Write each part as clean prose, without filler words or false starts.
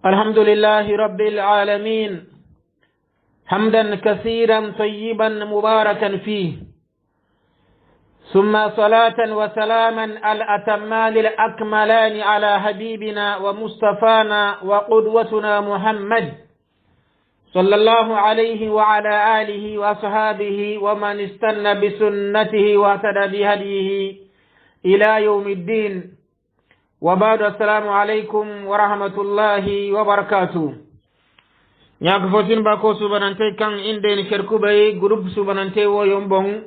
الحمد لله رب العالمين حمدا كثيرا طيبا مباركا فيه، ثم صلاة وسلاما الأتمان الأكملان على حبيبنا ومصطفانا وقدوتنا محمد صلى الله عليه وعلى آله وصحابه ومن استنى بسنته واهتدى بهديه إلى يوم الدين. وبعد، السلام عليكم ورحمة الله وبركاته. ñaako fotin ba ko subanante kan indeni kerku bay groupe subanante wo yombong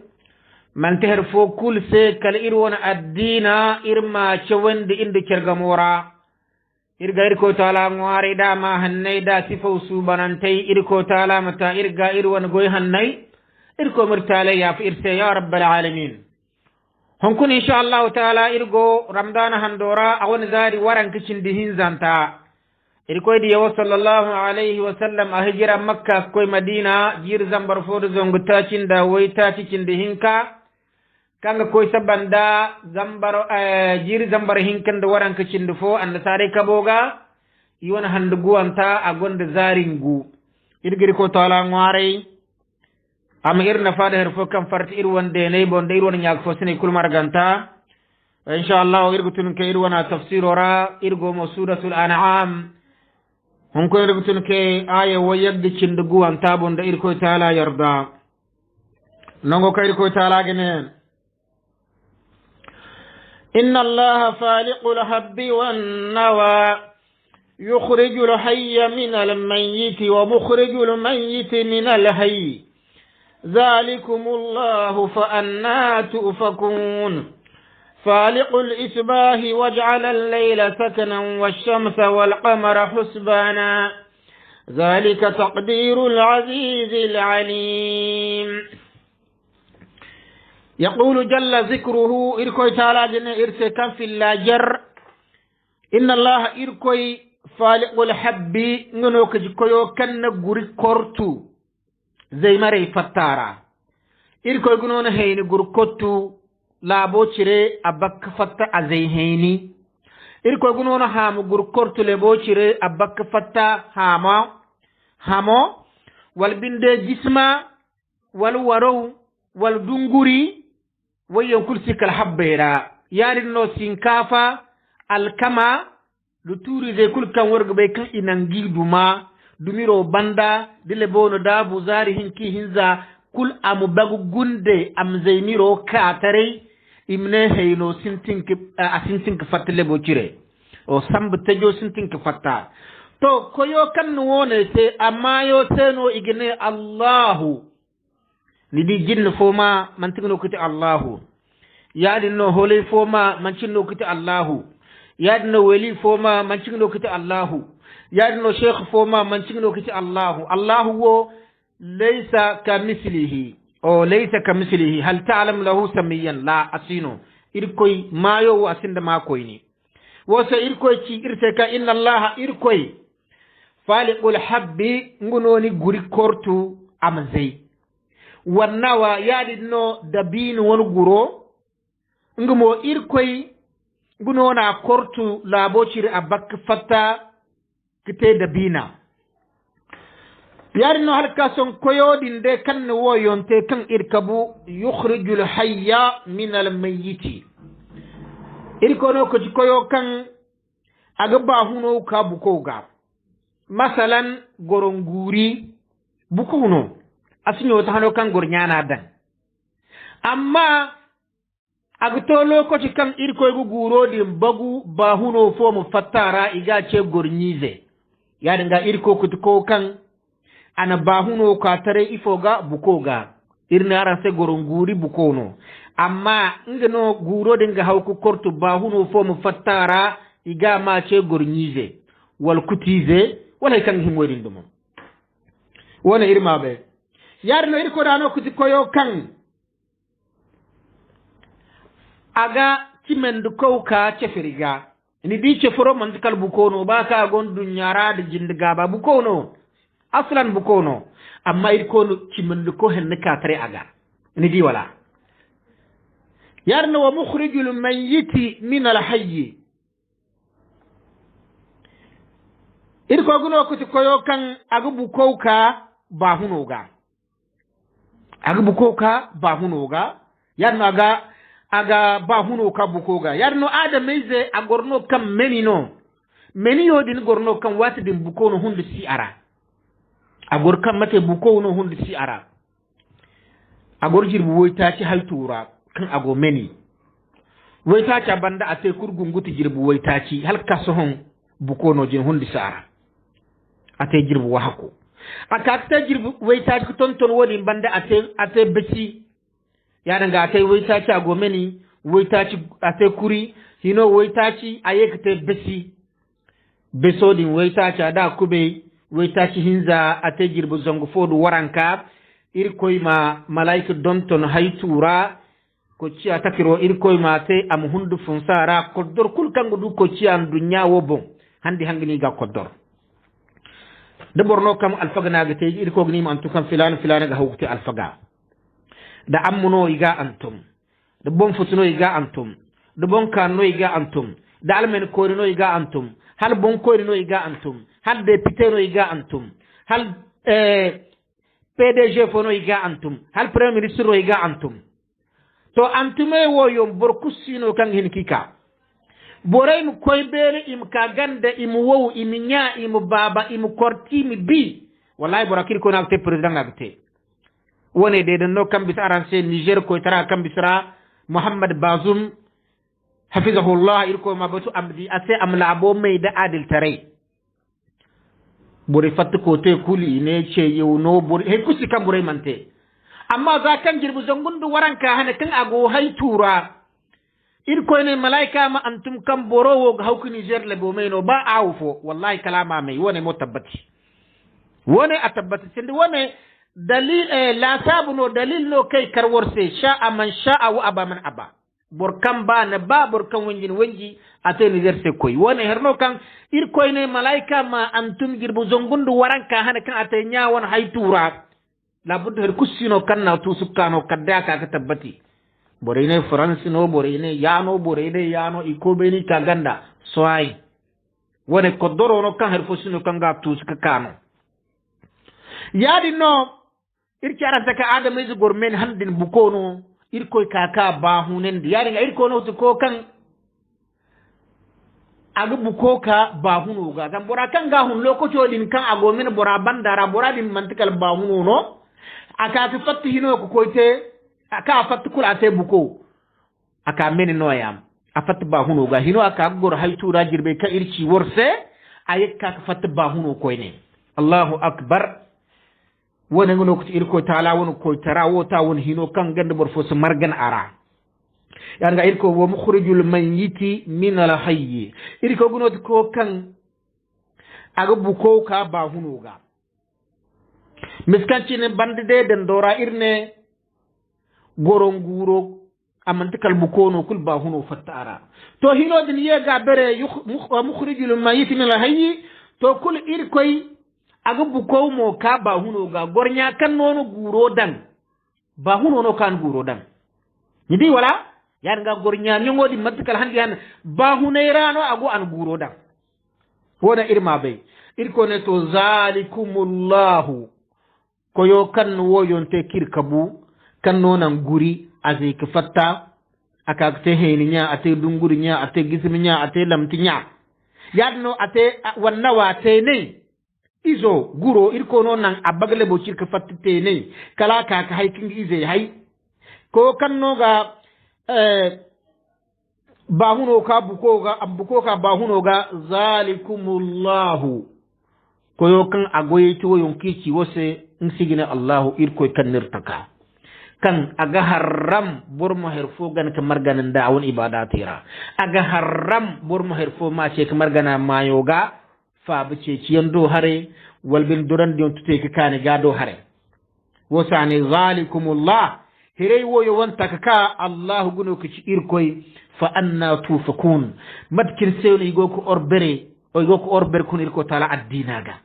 man ter fo kul se kal irwona addina irma cewandi inde cergamora irga irko taala ngwari da ma hannay da sifo subanante irko taala mata irga irwona goy hannay irko murtale ya fi irse ya rabbal alamin. honkun inshallah taala irgo ramdana handora awon zari waran kicin dihin zanta irkoy di yawo sallallahu alaihi wa sallam a hijira makka koy madina jir zambar fodo zongo tacinda woy tacincinde hinka kanga koy sabanda zambar jir zambar hinkande waranka cinde fo anda sare kaboga iwona hande guwanta a gonde zaringu irgiri ko tala ngware am irna fada her fo kam farti irwonde ney bonde irwona nyaag fo sene kulmarganta inshallah irgutun ke irwana tafsirora irgo mo suratul an'am هم كن ربطن كي آية ويجد چندقو انتابون دا إركو تعالى يرضى نغو كإركو تعالى جنين إن الله فالق الحب والنوى يخرج الحي من الميت ومخرج الميت من الحي ذلكم الله فأنا تؤفكون فالق الإصباح وجعل الليل سكنا والشمس والقمر حسبانا ذلك تقدير العزيز العليم. يقول جل ذكره إركوي تعالى جنة إرسكا في اللاجر إن الله إركوي فالق الحب ننوك جكويو كن غوري كورتو زي مري فتارا إركوي قنون هين غور كورتو labo cire abak fatta azayheni irko gunono hamu gur kortule bo cire abak fatta hamo wal binde jisma wal waro wal dunguri wayon kursi kal habbera yari no sinkafa alkama luturi ze kul kan worgo be kan inangi duma dumiro banda dile bono da buzari hinki hinza kul amu bagu gunde am zaymiro katare imne heyno sintinki fattale bo cire o sambe tejo sintinki fatta to koyo kan wone te amma yo seno igene Allahu ni di jinno foma man tigno kuti Allahu yaadi no hole foma man cinno kuti Allahu yaadi no weli foma man cinno kuti Allahu yaadi no sheikh foma man cinno kuti Allahu wo laysa kamithlihi o laysa kamithlihi hal ta'lam lahu samiyan la asino irkoy mayo wa asinda makoy ni wosa irkoy ci irte ka inna allaha irkoy faliqul habbi ngunoni guri kortu amzay wannawa yadi no dabin won guro ngumo irkoy ngunona kortu labo ciri abak fatta kite dabina yarno halka son koyodin de kan wo yonte kan irkabu yukhrijul hayya min al mayyiti irkono ko koyo kan aga bahuno ka bukoga masalan goronguri bukuno asinyo tahano kan gornyana dan amma aga tolo ko kan irkoy gu guro di bagu bahuno fo mu fattara iga ce gornyize yadinga irko ko kan ana bahuno ka tare ifoga bukoga irna aran se goronguri bukono amma ngeno guro dinga hawku kortu bahuno fo mu fattara iga ma ce gornyize wal kutize wala kan himodin dum wona irma be yarno irko dano kuti koyo kan aga cimendu kawka cefiriga ni di ceforo man kal bukono ba ka gon dunyara de jindiga ba bukono aslan bukono amma irkono cimendu ko hen ka tare aga ni di wala yarno wa mukhrijul mayyiti min al hayy irko guno kuti koyo kan agubu kouka ba hunoga agubu kouka ba hunoga yarno aga ba huno ka bukoga yarno adamaize agorno kam menino meniyo din gorno kan wata din bukono hunde si ara agor kam mate bukono hunde si ara agor jirbu woyta ci haltura kan ago meni woyta ci banda ate kurgunguti jirbu woyta ci halka sohon bukono jin hunde si ara ate jirbu wahako akata jirbu woyta ci tonton woni banda ate beci yana ga ate woyta ci ago meni woyta ci ate kuri hino woyta ci ayekate beci besodin woyta da kube woyta hinza ate jirbu zongo fodu waranka irkoy ma malaika donton haytura ko ci atakiro irkoy ma te am hundu funsara koddor kul kango du ko ci an dunya wo bon handi hangini ga koddor de borno kam alfagana ga te irko gni man tukam filan ga hawti alfaga da ammuno iga antum de bon futuno iga antum de bon kanno iga antum da almen korino iga antum hal bon korino iga antum hal député no iga antum hal PDG fono iga antum hal premier ministre no iga antum to antume wo yom bor kusino kan hin kika boray mu koy bere im ka ganda im wo im nya im baba im korti mi bi wallahi borakir ko na te president ngabte wone de no kambis arrange Niger ko tara kambisra Muhammad Bazoum hafizahullah irko mabatu abdi ase amla abo meida adil tare buri fatte ko te kuli ne ce yow no buri he kusi kam buri mante amma za kan jirbu zangundu waranka hana kan ago hay tura irko ne malaika ma antum kam borowo ga hawku Niger le bo meno ba awfo wallahi kalama mai wone mo tabbati wone atabbati sindi wone dalil la sabuno dalil no kai karworse sha'a man sha'a wa aba man aba bor kam ba na ba bor kan wanji ate Niger se koy wone herno kan irko ne malaika ma antum girbu zongundu waranka hana kan ate nyawon haytura la budde her kusino kanna to sukkano kadda ka tabbati bore ne France no bore ne yano iko be ni kaganda soai wone ko doro no kan her fosino kan ga to sukka kano yadi no irki aranta ka adama izu gormen handin bukono irko kaka ba hunen yari ga irko no to ko kan agu bukoka ba hunu ga dan bora kan ga hun lokoto din kan ago min bora bandara bora din mantikal ba hunu no aka fi fatti hino ko koite aka fatti kula te buko aka men no yam a fatti ba hunu ga hino aka gor haytura jirbe ka irci worse ayekka ka fatti ba hunu koyne Allahu akbar wona ngono ko irko taala won ko tara wota won hino kan gande bor fo so margan ara yanga irko wo mukhrijul mayyiti min al hayy irko gunot ko kan aga buko ka ba hunuga miskanci ne bande de den dora irne goronguro amantikal buko no kul ba hunu fatara to hino din yega bere mukhrijul mayyiti min al hayy to kul irkoy aga buko mo ka ba hunuga gornya kan nono guro dan ba huno no kan guro dan nidi wala yan nga gornya nyongodi matkal handi han ba hunayrano ago an guro dan wona irma bay irko ne to zalikumullahu koyo kan wo yonte kirkabu kan nonan guri azai ka fatta aka te heninya ate dunguri nya ate gisminya ate lamtinya yadno ate wannawa te ne izo guro irko non nan abagle bo cirka fatte ne kala ka ka haikin ize hay ko kan no ga ba huno ka buko ga abuko ka ba huno ga zalikumullahu ko yo kan agoye to yonki ci wose insigina Allahu irko kan nirtaka kan aga haram burmo herfo gan ka marganan da'awun ibadatira aga haram burmo herfo ma ce ka margana mayoga fa bace ciyan do hare walbin duran dion tute ka kane ga do hare wasani zalikumullah hirey wo yo wanta ka Allah guno ki irkoy fa anna tufakun matkin sewni go ko orbere o go ko orber kun irko tala addinaga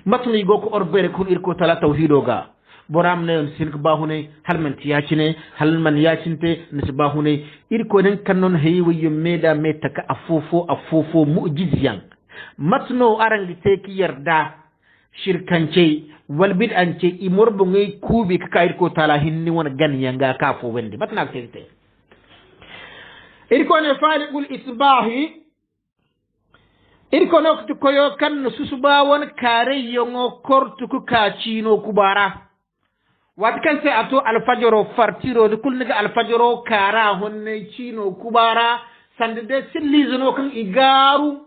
matni go ko orbere kun irko tala tauhidoga boram ne sin ko bahune hal man tiyacine hal man yacinte ne bahune irko den kannon heyi wo meda metaka afofo mu'jiziyan matno arangi teki yarda shirkance wal bid'ance imorbo ngai kubi ka kair ko tala hinni wona ganyanga ka fo wende matna tete irko ne faliqul isbahi irko nokti koyo kan susuba won kare yongo kortu ku kacino kubara wat kan se ato alfajro fartiro de kulniga alfajro kara honne cino kubara sande de sillizono kan igaru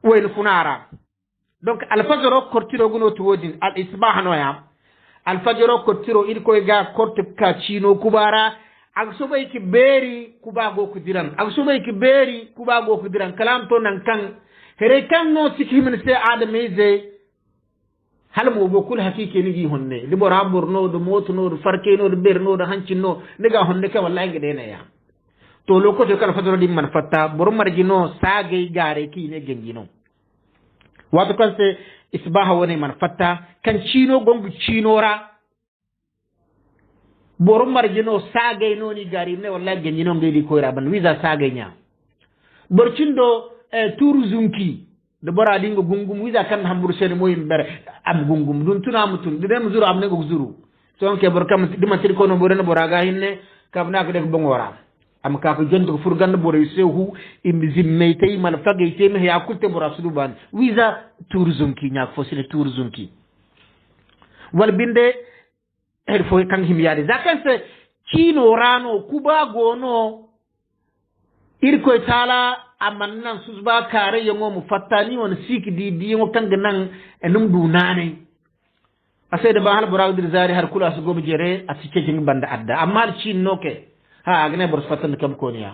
wel funara donc alfajro kortiro guno to wodin al isbah noya alfajro kortiro irko ga kortu kacino kubara ak sobay ki beri kubago ko diran ak sobay ki beri kubago ko diran kalam to nan kan here kan no tiki min se adamize hal mo bokul hakiki ni gi honne libora borno do moto no do farke no do berno do hancino niga honne ka wallahi ngede na ya to lokoto kala fadoro dim man fatta bor marjino sagay gare ki ne gengino wato kan se isbaha woni man fatta kan chino gongu chinora borom marjino sagay noni gari ne wallahi genjino ngeli ko raban visa sagay nya borcindo tour zunki de bora dingo gungum visa kan hambur sen moyim ber am gungum dun tuna mutun de dem zuru am ne go zuru ton ke bor kam dima tir ko no borena boraga hinne kam na ko def bongora am ka ko jonto fur gand bore sehu im zimmey tay mal fagay tay me ya kulte bora suduban visa tour zunki nya fo sile tour zunki wal binde her fo kan himyaade zakanse chino rano kuba gono irko tala amannan susba kare yongo mu fattani won siki di yongo kanga nan enum du nane asede ba hal buraw dir zari har kula su gobe jere asike jing banda adda amma chin noke ha agne bor fatan kam koniya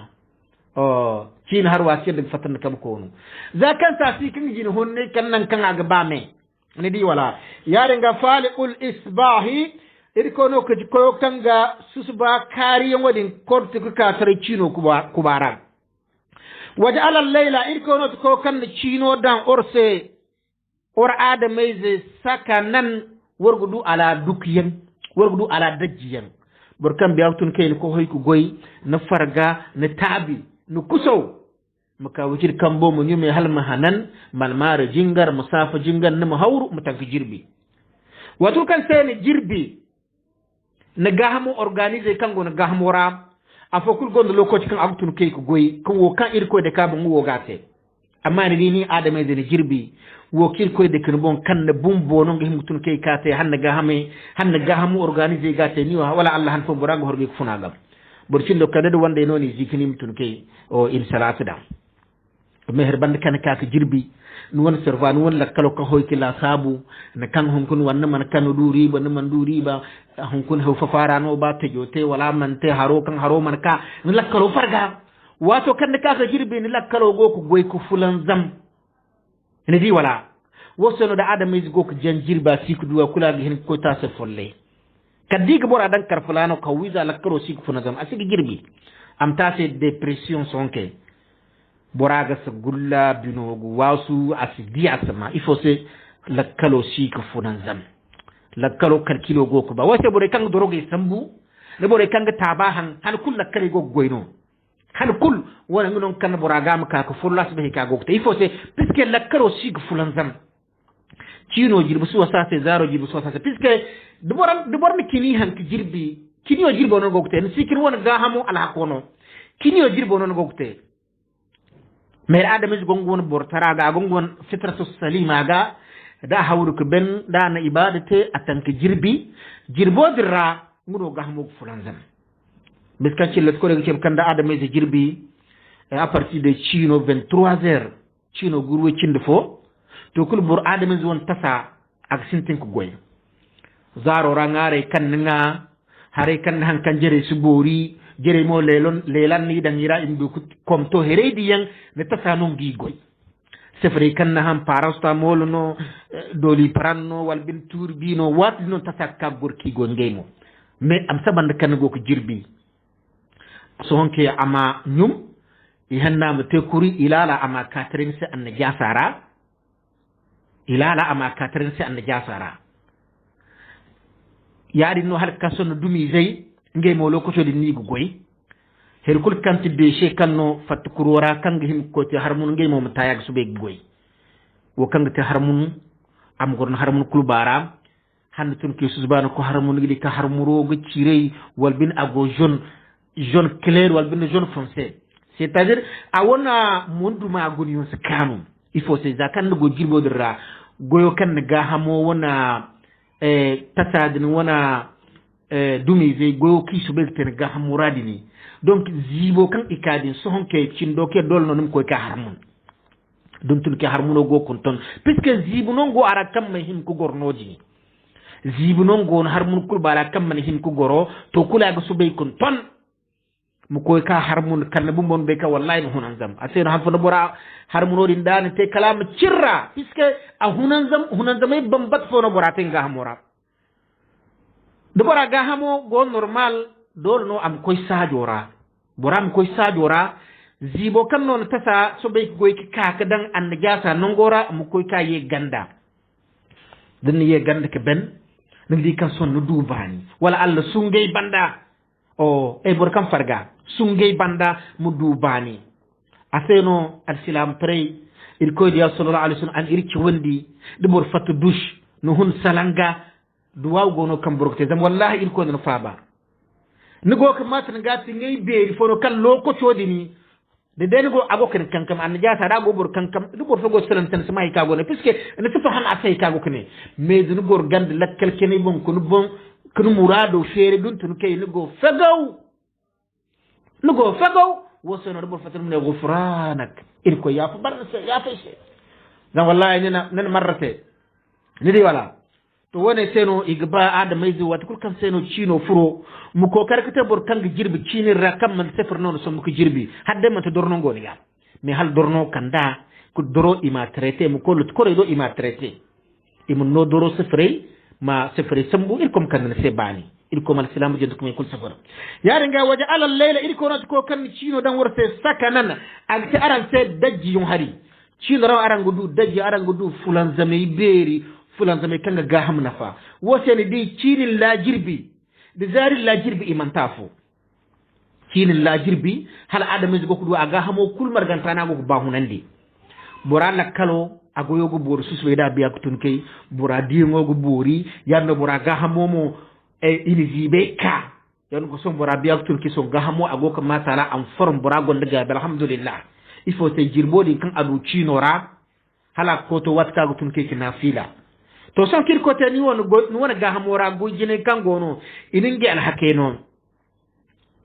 o chin har wa sede fatan kam konu zakan sa sikin jin honne kan nan kan aga bame ne di wala yare nga faliqul isbahi irkono ko ko kanga susba kari wadin korti ko ka tare chino kubara waja'ala al-layla irkono ko kan chino dan orse or adamaize sakanan wargudu ala dukiyan wargudu ala dajiyan burkan biyatun kai ko hoy ko goy na farga na tabi no kuso maka wajir kambo mu nyume halma hanan malmara jingar musafa jingar na mahawru mutanki jirbi wato kan sai ni jirbi na gahamo organiser kango na gahamora afokul gondo lokoci kan agtun kay ko goyi kan wo kan irko de ka bangu wogate amma ni adame de jirbi wo kirko de kan bon kan na bumbo no ngi mutun kay kate hanna gahamo organiser gate ni wala Allah han fo borago horbe ko funagam borcindo kadade wonde noni zikini mutun kay o il salatu da meher band kan ka jirbi nuwan serva nuwan lakkalo ka hoyki la sabu na kan honkun wanna man kan duri ba man duri ba honkun haw fa farano ba te jote wala man te haro kan haro man ka ni lakkalo farga wato kan ka ka jirbe ni lakkalo go ko goy ko fulan zam ni di wala wosono da adam is go ko janjirba siku duwa kula gi hin ko ta se folle kaddi ga bora dan kar fulano ka wiza lakkalo siku fulan zam asigi jirbi am ta se depression sonke boraga sa gulla binogu wasu asidi asama ifo se lakkalo sika funan zam lakkalo kalkilo go ko ba wase bore kan doroge sambu ne bore kan taba han kul lakkale go goyno han kul wona ngon kan boraga ma ka ko fulas be ka go te ifo se piske lakkalo sika funan zam cino jirbu su wasa se zaro jirbu su wasa se piske de boram kini han ki jirbi kini o jirbo no go te ne sikir wona ga hamu ala kono kini o jirbo no go te mer adamis gongon bortara ga gongon fitratu salima ga da hawru ko ben da na ibadate atanke jirbo dirra mudo ga hamu fulanzam biska ci let ko rek ci kanda adamis jirbi à partir de chino 23h chino gurwe cinde fo to kul bor adamis won tasa ak sintin ko goy zaro rangare kan nga hare kan han kan jere su bori jere mo lelan ni dangira indu kom to heredi yang ne tasano ngi goy sefre kan na ham parasta moluno doli paranno wal bin turbino wat no tasakka gorki go ngeymo mais am saband kan go ko jirbi so honke ama nyum i hannama te kuri ilala ama katrin se an jasara ilala ama katrin se an jasara yaadi no hal kasono dumi zey ngeymo lokoto di nigu goy her kul kanti de she kanno fat kurora kanga him ko ti harmun ngeymo mutayag sube goy wo kanga te harmun am gorno harmun kulbara hande tun ke subhana ko harmun gidi ka harmuro go cirey wal bin ago jaune clair wal bin jaune foncé c'est-à-dire a wona mundu ma goni yon skanu il faut c'est zakan go jirbo dira goyo kan ga hamo wona tasadin wona dumi ve goyo ki subel ten ga hamuradini donc zibo kan ikadin so honke cindo ke dol non ko ka harmun dum tun ke harmuno go kon ton puisque zibu non go ara kam him ko gornoji zibu non go harmun kul bala kam him ko goro to kula ga subay kon ton mu koy ka harmun kan bu mon be ka wallahi hunan zam asena han fona bora harmuno din dan te kalam cirra puisque a hunan zam ay bambat fona bora te nga hamora do bora ga hamo go normal dole no am koy sajora bora am koy sajora zibo kan non tasa so be goy ki ka dan an jasa nongora mu koy ka ye ganda dan ye ganda ke ben ndi kan son no dubani wala alla sungay banda o e bor kam farga sungay banda mu dubani aseno al-islam prey il koy dia sallallahu alaihi wasallam an irki wondi de bor fatu douche no hun salanga duwaw gono kam borokte zam wallahi il ko no faaba ni go ko matan gati ngay beeri fono kan loko chodini de den go ago ken kankam an jata da go bor kankam du bor fogo selan tan sama ka go ne puisque ne to han asay ka go kene mais du bor gand lakkal kene bon ko bon kunu murado fere dun tun kay ni go fagaw wo sono do bor fatam ne gufranak il ko ya fa barse ya fa se dan wallahi nena marrate ni di wala to wone seno igba adamay zu wat kul kan seno chino furo mu ko karkata bor kang jirbi chini rakam man sefer non so mu ko jirbi hadde man to dorno ngoni ya mais hal dorno kanda ko doro ima traité mu ko lut ko redo ima traité imun no doro sefre ma sefre sambu il kom kan se bani il kom al islam jend ko kul safar yaare nga waja ala layla il ko not ko kan chino dan worte sakanan ak te aran se dajji yum hari chino raw aran gudu dajji aran gudu fulan zamay beri fulan zamay kanga ga ham nafa woseni di cinin la jirbi de zari la jirbi iman tafu cinin la jirbi hal adam is gokudu aga hamo kul margantana go ba hunandi bora la kalo agoyo go bor susbe da biya kutun kay bora dingo go bori yando bora ga hamo mo ini zibe ka yan ko son bora biya kutun ki son ga hamo ago ka matala am form bora gonda ga alhamdulillah il faut te jirbodi kan adu cinora hala ko to watka go tun kay nafila to son kir ko tani won ga hamora go jine kangono ininge al hakeno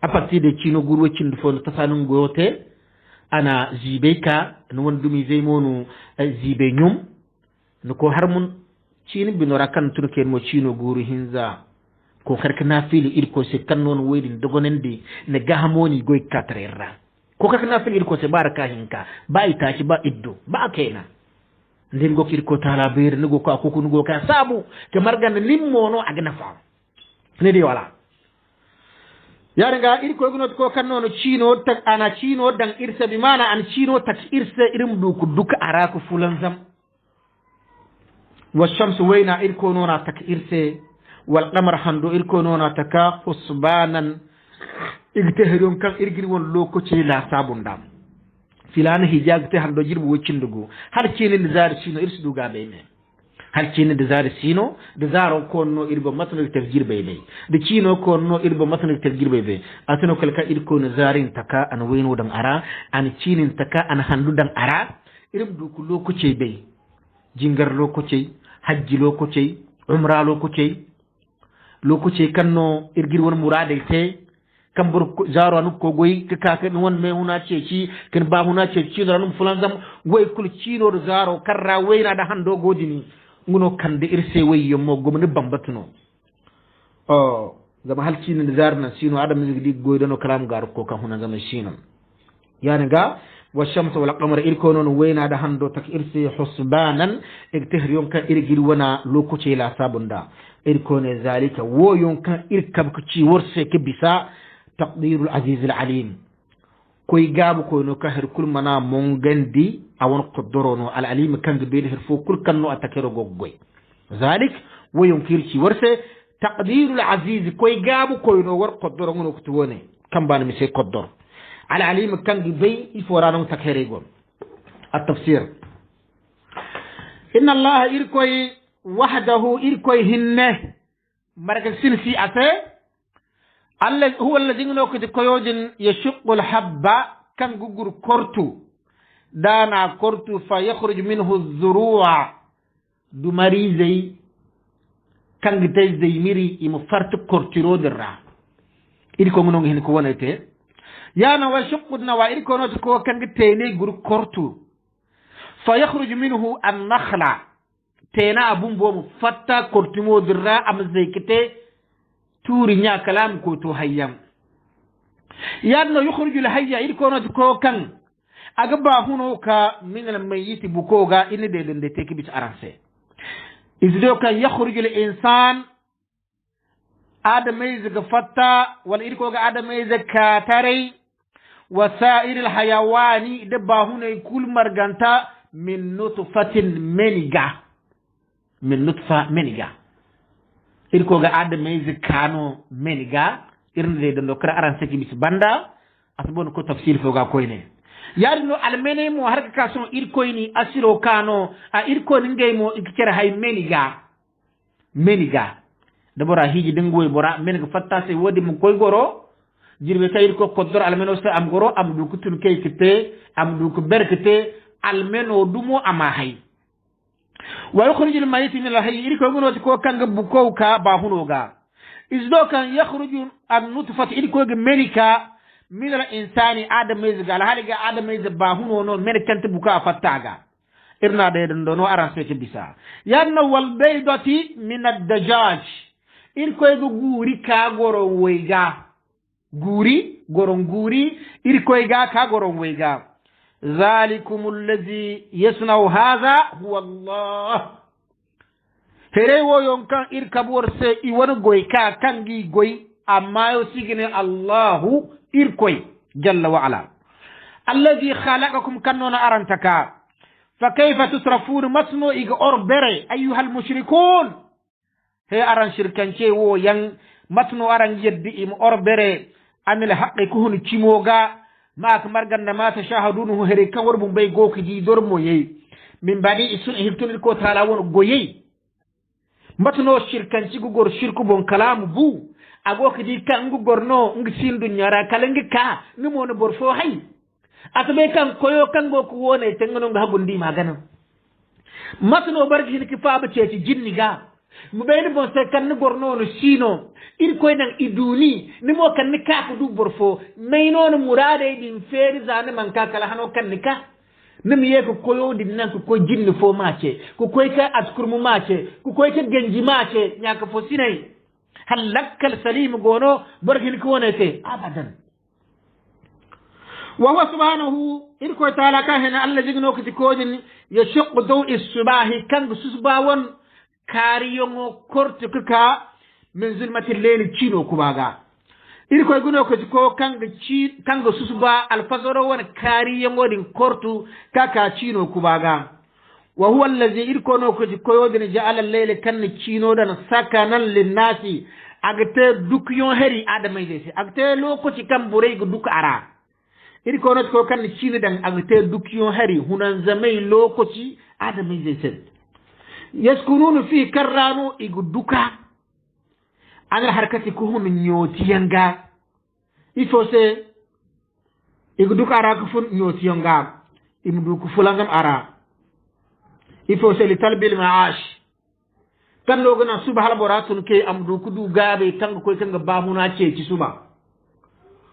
a partir de chino gurwo cindu fon tasanun gote ana zibeka no won dumi zeymonu zibe nyum no ko harmun cini binora kan turke mo chino guru hinza ko karkana fili il ko se kannon wedin dogonendi ne ga hamoni goy katrera ko karkana fili il ko se baraka hinka ba itaci ba iddo ba kena ndin go kir ko tala beer nugo ko akoko nugo ka sabu ke margan limmono agna fa ne di wala yare nga ir ko gunot ko kannono chino tak ana chino dan irsa bi mana an chino tak irsa irim du ko duka arako fulan zam wa shamsu wayna ir ko nona tak irse wal qamar hando ir ko nona taka husbanan igtehron kan irgir won loko ci la sabundam filana hijag te hando jirbu wocindugo har cini de zar sino irsudu gabe ne har cini de zar sino de zaro konno irbo matno tafjir beyde de cino konno irbo matno tafjir beyde atano kalka irko no zarin taka an wayno dan ara an cinin taka an handu dan ara irim du ko lokoce bey jingar lokoce hajji lokoce umra lokoce kanno irgir won murade te kambur zaro anu ko goy ka won me huna ce ci ken ba huna ce ci ran fulan zam goy kul ci no zaro karra wayna da hando godini nguno kande irse way yommo gomne bambatuno zama hal ci ni zarna sino adam ni di goy dano kalam gar ko kan huna zama sino yani ga wa shamsu wal qamar ilko non wayna da hando tak irse husbanan igtihri yonka irgir wana lokaci la sabunda irko ne zalika wo yonka irkab ku ci worse ke bisa تقدير العزيز العليم كوي غاب كو نو كهر كل منا مونغندي اون قدرونو العليم كان بيد هرفو كل كانو اتكرو غوغوي ذلك وينكر شي ورسه تقدير العزيز كوي غاب كو نو ور قدرونو نو كتوني كم بان مي سي قدر العليم كان بي يفورانو تكريغون التفسير inna allaha irkoy wahdahu irkoy hinne marka sinsi ate allah huwa alladhi nokati koyodin yashqu alhabba kan gugur kortu dana kortu fa yakhruj minhu adh-dhuru'a du marizai kan gitay miri imu fart kortiro dirra irko ngono hin ko wonete yana wa shaqudna wa irko no ko kan gitene gur kortu fa yakhruj minhu an-nakhla tena abun bo mu fatta kortimo dirra am zaykite turi nya kalam ko to hayyam yanno yukhruju al-hayya irko no ko kan agaba huno ka min al-mayyit bukoga inni de den de teki bit aranse izdo kan yakhruju al-insan adamay zagfatta wal irko ga adamay zakatare wasa'ir al-hayawani dabba huno kul marganta min nutfatin meniga min nutfa meniga irko ga adamay zakano meniga irnde de dokra aranse ki bis banda asbon ko tafsir foga koyne yarno almene mo harka kason irkoyni asiro kano a irkoni ngay mo ikere hay meniga dabora hiji dengoy bora meniga fatta se wodi mo koy goro jirbe kayir ko koddor almeno se am goro am du kutun kay kite am du ko berkete almeno dumo ama hay wa yukhrijul mayit min al-hayy irko gonoti ko kanga buko ka ba hunoga izdo kan yakhruju an-nutfat irko ge menika min al-insani adam mezga haliga adam mezga ba huno no men kante buka fattaga irna de don no aranse ci bisa yanna wal baydati min ad-dajaj irko go guri ka goro weyga guri goron guri irko ga ka goron weyga zalikum alladhi yasna'u hadha huwa Allah tere wo yonkan irkabor se I wona goy ka kangi goy amma yo sigine Allahu irkoy jalla wa ala alladhi khalaqakum kanona arantaka fa kayfa tusrafun masnu iga orbere ayyuha almushrikun he aran shirkanche wo yang matnu aran yeddi im orbere amil haqqi kuhun chimoga ma kamar ganda ma tashahadunu here kan worbum bay goki di dormo yey min bani isun hirtun ko taala won goyey matno shirkanci gugor shirku bon kalamu bu agoki di kan gugorno ngi sindu nyara kalangi ka ni mo no borfo hay atabe kan koyo kan go ko wone tengano nga habundi magana matno barki ki faaba ceci jinniga mu bayni bon se kan gorno no sino ir koy nan iduni ni mo kan ni ka ko du borfo mayno no murade din feri zane man ka kala hano kan ni ka nim ye ko koyo din nan ko jinni fo mace ko koy ka askurmu mace ko koy ka genji mace nyaka fo sinai halakal salim gono barkin ko ne te abadan wa huwa subhanahu irko taala ka hena alla jigno ko kodin yashq dawi subahi kan susbawon kariyongo kortu ka min zulmati layli chino kubaga irko guno ko kanga susba alfazoro won kariyongo din kortu kaka chino kubaga wa huwa allazi irko no ko yodin ja'ala al-layla kan chino dan sakanan lin-nasi agte dukyon heri adamay desi agte lokaci kan buray go duk ara irko no ko kan chino dan agte dukyon heri hunan zamay lokaci adamay desi yaskununu fi karranu igu duka ana harkati ko hun nyoti yanga ifo se igu duka ara ko fun nyoti yanga imdu ko fulangam ara ifo se li talbil maash kan lo gana subhal boratun ke amdu ku du gabe tang ko tanga bamuna ce ci suba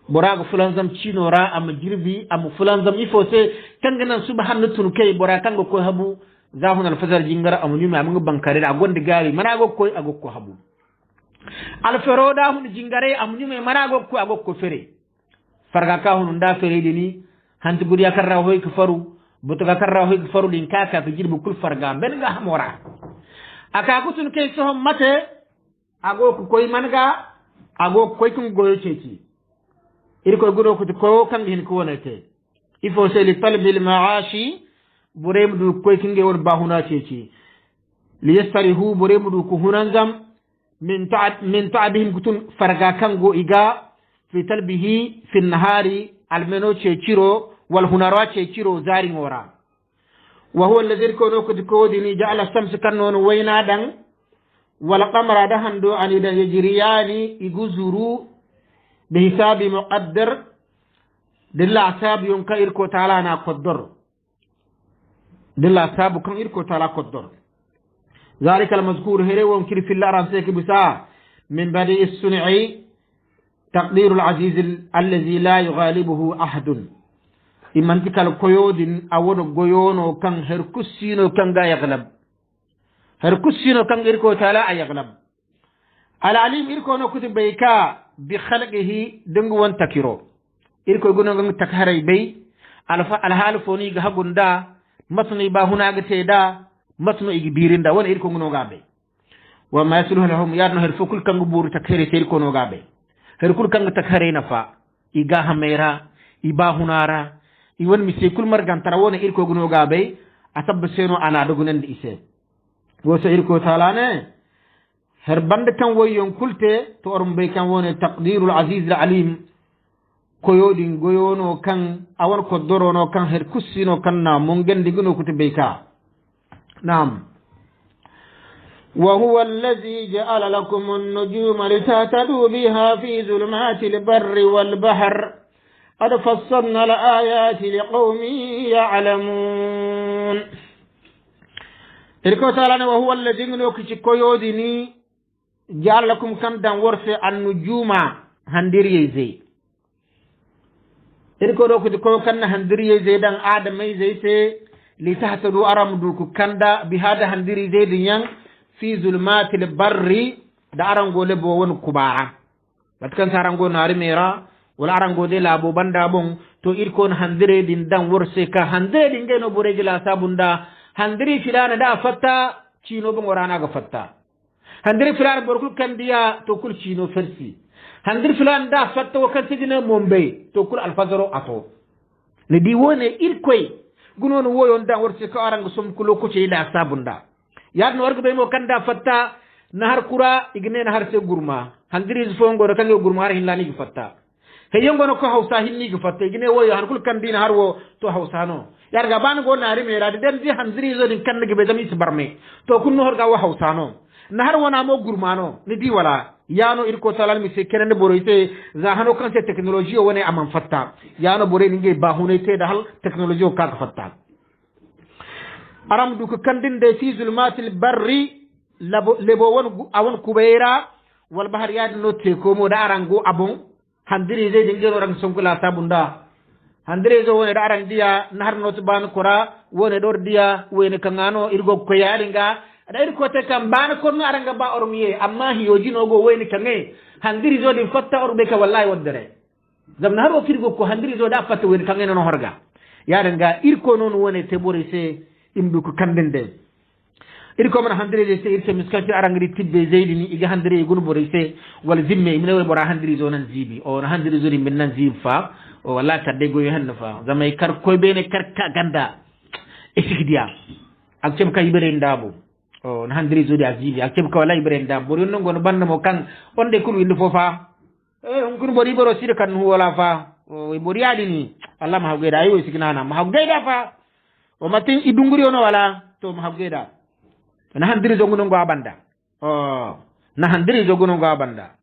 boraga fulangam cinora am jirbi am fulangam ifo se tanga nan subhanatun ke bora tanga ko habu zahun alfazar jingara amunyumi amungu bankare da gonde gari mana gokko agokko habu alferoda hun jingare amunyumi mana gokko agokko fere farga ka hun nda fere dini hanti guri akarra hoy ko faru buto akarra hoy ko faru din kaka ko jirbu kul farga ben ga hamora aka kutun kay so mate agokko koy manga agokko koy kun goyo ceci iri ko guro ko kan hin ko wonete il faut c'est le talbil maashi buremdu koy kinge won bahuna ceci li yastarihu buremdu ko hunangam min ta'abihim gutun farga kango iga fi talbihi fi nahari almeno ceciro wal hunara ceciro zari ngora وهو الذي كونو كودي جعل الشمس كنون وينا دان والقمر دهندو أن يجريان يجزروا بحساب مقدر دل حساب ينكا إركو تعالى نا قدر دل حساب كن إركو تعالى قدر ذلك المذكور هري وانكر في الله رانسيك بسا من بدء الصنع تقدير العزيز الذي لا يغالبه أحد إمانتك القيود أول قيون كان هركسين كان دا يغلب هركسين كان إركو تعالى يغلب العليم إركو نكتب بيكا بخلقه دنگوان تكيرو إركو يقولون تكهري بي الحال فوني غهقون دا مصني باهنا غتي دا مصنو إجبيرين دا وانا إركو نغابي وما يسلوه لهم يارنو هرفو كان بور تكهري تيركو نغابي هركل كان تكهري نفا إيغا هميرا إباهنارا إيوان مسي كل مرغان تراوانا إركو نغابي أتب سينو أنا دوغنن دي إسي وسا إركو تالانا هربند كان ويون كلته تورم بي كان وone تقدير العزيز العليم كويودين غيونو كان أور كدورونو كان هركسينو كان مونغن ديغنو كتبيكا نعم وهو الذي جعل لكم النجوم لتهتدوا بها في ظلمات البر والبحر قد فصلنا الآيات لقوم يعلمون إركو تعالى وهو الذي نوكي كويوديني جعل لكم كم دان ورث النجوم هندري زي إركو روكو كو كان هندري زي دان آدم زي سي لتهتدوا أرم دوكو كندا بهذا هندري زي ديان في ظلمات البر دا أرانغو لبو ون كبارا باتكن سارانغو ناري ميرا ولا أرانغو دي لابو باندا بون تو إركون هندري دين دان ورسيكا هندري دين جينو بوريجلا سابوندا هندري فلانا دا فتا چينو بون ورانا غفتا هندري فلان بركل كان ديا تو كل چينو فرسي هندري فلان دا فتا وكان سيدنا مومبي تو كل الفازرو أتو ندي وone إركوي غنون ويون دان ورسيكا أرانغو سوم كلو كوشي لا سابوندا yaadno warga ɓe mo kanda fatta nahar kura igne nahar se gurma handiris fo ngoro kange gurma har hinlanigi fatta he yongono ko hawsa hinnigi fatta igne woyo han kul kandi nahar wo to hawsano yarga ban go naari merade den di handiri zo din kannigi be dami barme to kunno horga wo hawsano nahar wona mo gurmano ni di wala yano irko talal mi se kenende boroyte za hano kan se technology woni amam fatta yano bore ninge ba hunete dal technology o ka fatta aram du ko kandinde fi zulmatil barri lebo won awon kubayra wal bahar yad notte ko mo da arango abon handiri zai dingero ran sonkula sabunda handiri zo woni da aran dia nahar not ban kora woni dor dia woni kangano irgo ko yaringa ada irko te kam ban ko no aranga ba ormiye amma hiyoji no go woni kange handiri zo din fatta orbe ka wallahi waddere zamna haro firgo ko handiri zo da fatta woni kange no horga yaringa irko non woni te bori se imdu ko kandende irko man handire se irse miskati arangri tibbe zeydini iga handire gun bore se wala zimme imne wala bora handire zo nan zibi o na handire zo min nan zib fa o wala tadde go yohanna fa zamay kar koy bene kar ka ganda esikdiya ak cem kay bere ndabo o na handire zo di azibi ak cem ka wala bere ndabo bor yonno gon banda mo kan onde kul windi fofa on kun bori boro sir kan wala fa o bori adini allah ma hawgeda ayo signana ma hawgeda fa o matin idunguri ono wala to ma hawgeda na handiri joguno ngo abanda na handiri joguno ngo abanda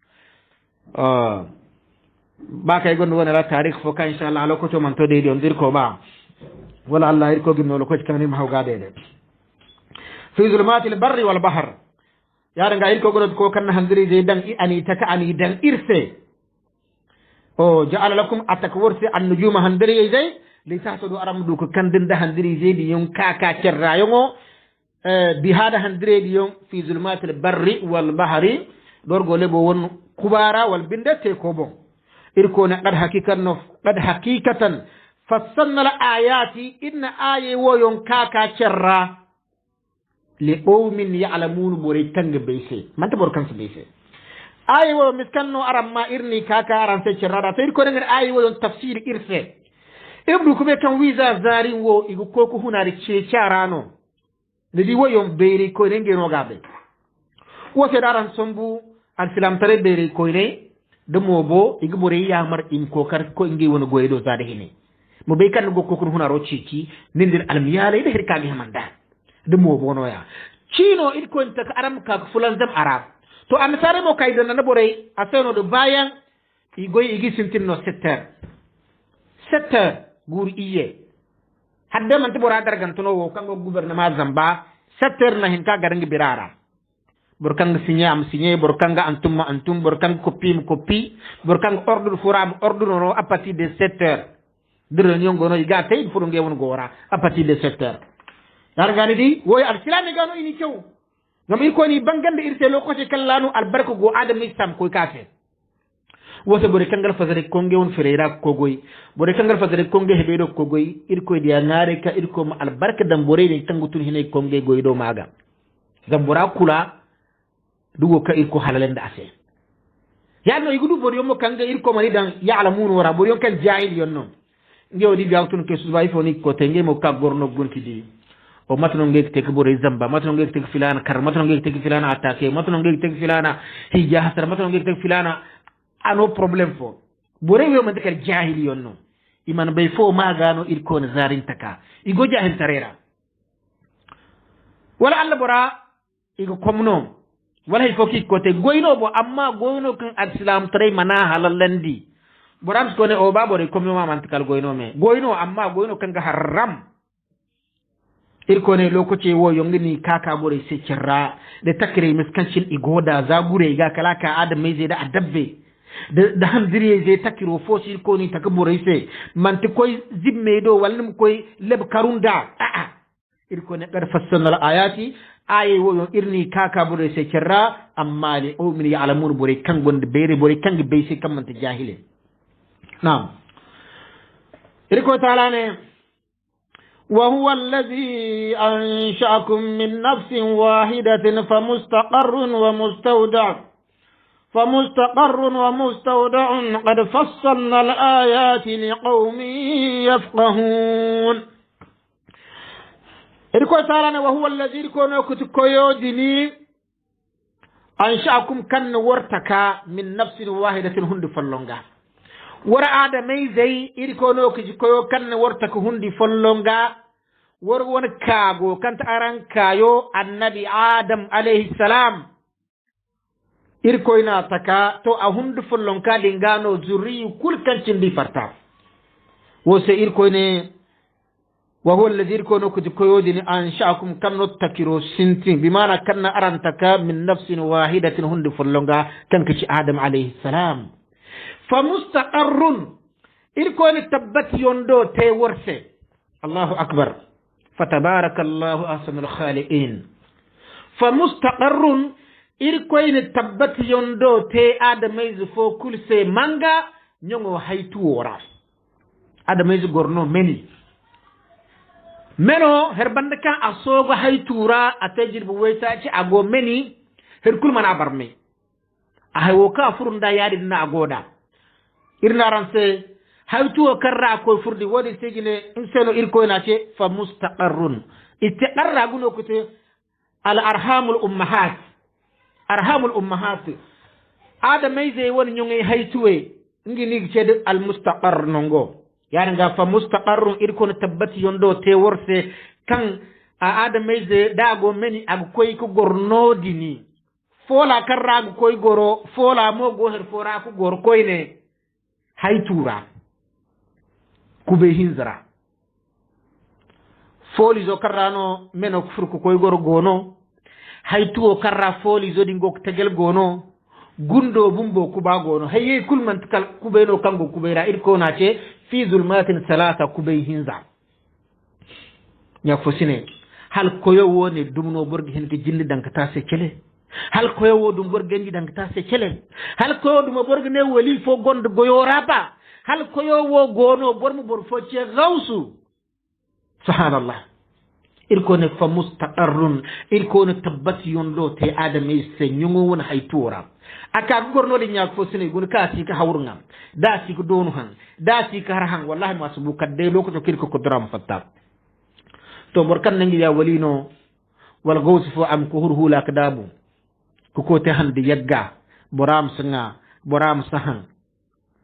ba kay gondo wona la tarikh fo ka inshallah ala ko to man to de on dir ko ba wala allah ir ko ginno lo ko ci ma hawgade de fi zulmatil barri wal bahr yaara nga ir ko gono ko kan handiri je dan i ani taka ani dan irse o ja'ala lakum atakwursi an nujuma handiri je li tahtadu aram du ko kandinda handiri je di yon kaka cerra yongo بهذا هندري اليوم في ظلمات البر والبحر دورغو لبو ون كبارا والبندة تيكوبون إركونا قد حقيقة فصلنا الآيات إن آية ويون كاكا شرا لقوم يعلمون بوريتنگ بيسي ما انت بوركنس بيسي آية ويون مسكنو أرم ما إرني كاكا أرم سيشرا فإركونا آية ويون تفسير إرسي إبنو كمي كان ويزا زارين وو إغو كوكو هنا ريشيشارانو nidi woyon beeri koyne ngeno gabe wo se daran sombu al filam tare beeri koyne de mobo igi bore yamar in ko kar ko ngi wona goydo zade hine mo be kan go ko huna ro ciki nindir almiyala ida hirka mi hamanda de mo bono ya chino il ko ta aram ka fulan dam arab to am sare mo kayda na bore aseno do bayan igoy igi sintinno 7 heures gur iye hadde man tibora dargantuno wo kango gouvernement zamba 7 heures na hin ka garangi birara borkang signé borkanga antum borkang copie borkang ordre forum ordre no à partir de 7 heures de réunion gono iga tay furu ngewon gora à partir de 7 heures dar gani di woy al silami gano ini cew ngam ko ni bangande irte lokote kallanu al barko go adam islam koy kafe wote bore kangal fazare konge won ferera kogoy bore kangal fazare konge hebedo kogoy irko dia ngare ka irko ma albarka dam bore ni tangutun hine konge goydo maga zambura kula dugo ka irko halalenda ase yano igudu bore yomo kanga irko mani dan ya'lamun wara bore yon kan jahil yonno ngewdi gawtun ke subay foni ko tenge mo ka gorno gonti di o matno ngek tek bore zamba matno ngek tek filana kar matno ngek tek filana atake matno ngek tek filana hija hasar matno ngek tek filana ano problem fo bore we man takal jahil yonno iman bay fo magano il ko zarin taka igo jahil tarera wala alla bora igo komno wala il foki ko te goyno bo amma goyno kan islam tare mana halalandi boram ko ne o babore komno ma man takal goyno me goyno amma goyno kan ga haram il ko ne lokaci wo yongini kaka bore se cirra de takre miskancin igoda zagure ga kalaka adam mai zai da adabbe da handire je takiro fosi ko ni takabure se manti koy zimme do walnum koy leb karunda irko ne gar fassana al ayati ayi wo irni kaka bure se kirra amma li o min ya'lamun bure kan gonde bere bure kan be se kam manta jahile na'am irko taala ne wa huwa alladhi ansha'akum min nafsin wahidatin famustaqarrun wa mustawda' فمستقر ومستودع قد فصلنا الآيات لقوم يفقهون إركو تعالى وهو الذي يكون كتكويودني أنشأكم كن ورتكا من نفس واحدة هند فلونغا ور آدمي زي إركو كتكويو كن ورتك هند فلونغا ور ونكاغو كانت أرانكايو النبي آدم عليه السلام irkoyna taka to a hundu follon ka dingano zurri kul kancin di farta wo se irkoyne wa huwa alladhi irkono kuti koyodini ansha'akum kanno takiro sintin bimana kanna arantaka min nafsin wahidatin hundu follonga kanka ci adam alayhi salam fa mustaqarrun irkoyne tabbat yondo te worse allahu akbar fatabarakallahu ahsanul khaliqin fa mustaqarrun irkoyne tabbati yondo te adamaizu fo kulse manga nyongo haytu wora adamaizu gorno meni meno herbande kan asogo haytura atajir bu weta ci ago meni herkul mana barme ahay wo ka furunda yadi na agoda irna ranse haytu karra ko furdi wodi segine inseno irkoyna ce fa mustaqarrun istiqarra guno kute al arhamul ummahat arhamul ummahat adamai zai woni nyongi haytuwe ngini cede al mustaqar nongo yani ga fa mustaqarrun irko tabbati yondo te worse kan a adamai zai dago meni ag koy ko gornodini fola karra ag koy goro fola mo go her fora ko gor koyne haytura kube hinzara foli zo karrano meno furko koy goro gono haytuo karra foli zodi ngok tegel gono gundo bumbo kuba gono haye kulman kal kubeno kango kubera irko nace fi zulmatin salata kubay hinza nya fosine hal koyo woni dumno borgi hen ke jindi dankata se kele hal koyo wo dum borgi ngi dankata se kele hal koyo dum borgi ne wali fo gondo goyo rapa hal koyo wo gono bormu bor fo ci gawsu subhanallah irkone fa mustaqarrun irkone tabbati yondo te adami se nyungo won haytura aka gorno de nyaak fo sene gon ka ci ka hawrngam da ci ko donu han da ci ka harhan wallahi masubu kadde loko to kirko ko dram fatta to bor kan nangi ya walino wal gawsi fo am ko hurhula ka dabu ko te hande yagga boram sanga boram sahan